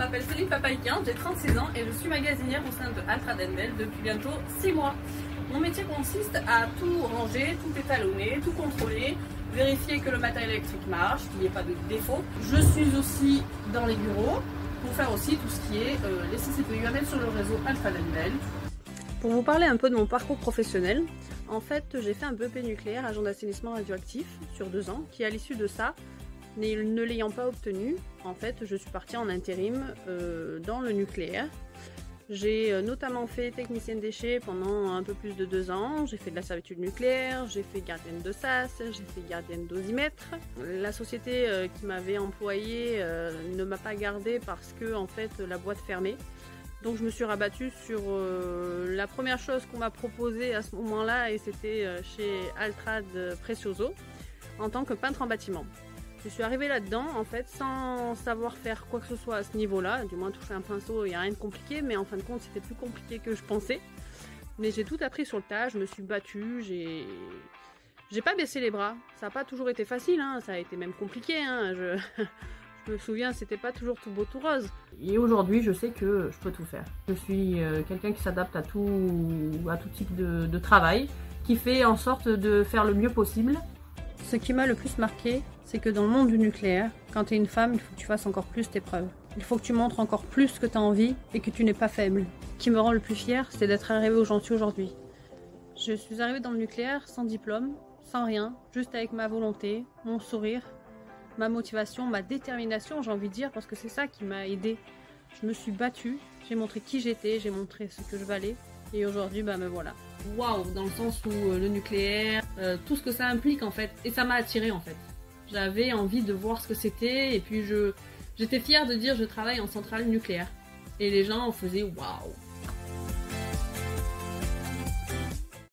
m'appelle Céline Papaïkian, j'ai 36 ans et je suis magasinière au sein de Altra Denbel depuis bientôt 6 mois. Mon métier consiste à tout ranger, tout étalonner, tout contrôler, vérifier que le matériel électrique marche, qu'il n'y ait pas de défaut. Je suis aussi dans les bureaux pour faire aussi tout ce qui est les CCPU à mettre sur le réseau Altra Denbel. Pour vous parler un peu de mon parcours professionnel, en fait j'ai fait un BEP nucléaire agent d'assainissement radioactif sur 2 ans qui à l'issue de ça, ne l'ayant pas obtenu, en fait je suis partie en intérim dans le nucléaire. J'ai notamment fait technicienne déchets pendant un peu plus de 2 ans, j'ai fait de la servitude nucléaire, j'ai fait gardienne de SAS, j'ai fait gardienne dosimètre. La société qui m'avait employée ne m'a pas gardée parce que en fait la boîte fermait. Donc je me suis rabattue sur la première chose qu'on m'a proposée à ce moment-là et c'était chez Altrad Precioso en tant que peintre en bâtiment. Je suis arrivée là-dedans en fait sans savoir faire quoi que ce soit à ce niveau-là, du moins toucher un pinceau, il n'y a rien de compliqué, mais en fin de compte c'était plus compliqué que je pensais. Mais j'ai tout appris sur le tas, je me suis battue, j'ai pas baissé les bras, ça n'a pas toujours été facile, hein. Ça a été même compliqué, hein. Je me souviens, c'était pas toujours tout beau tout rose. Et aujourd'hui, je sais que je peux tout faire. Je suis quelqu'un qui s'adapte à tout type de travail, qui fait en sorte de faire le mieux possible. Ce qui m'a le plus marqué, c'est que dans le monde du nucléaire, quand tu es une femme, il faut que tu fasses encore plus tes preuves. Il faut que tu montres encore plus ce que tu as envie et que tu n'es pas faible. Ce qui me rend le plus fière, c'est d'être arrivée où j'en suis aujourd'hui. Je suis arrivée dans le nucléaire sans diplôme, sans rien, juste avec ma volonté, mon sourire, ma motivation, ma détermination, j'ai envie de dire, parce que c'est ça qui m'a aidée. Je me suis battue, j'ai montré qui j'étais, j'ai montré ce que je valais, et aujourd'hui, me voilà. Waouh, dans le sens où le nucléaire, tout ce que ça implique en fait, et ça m'a attirée en fait. J'avais envie de voir ce que c'était, et puis j'étais fière de dire je travaille en centrale nucléaire. Et les gens en faisaient waouh.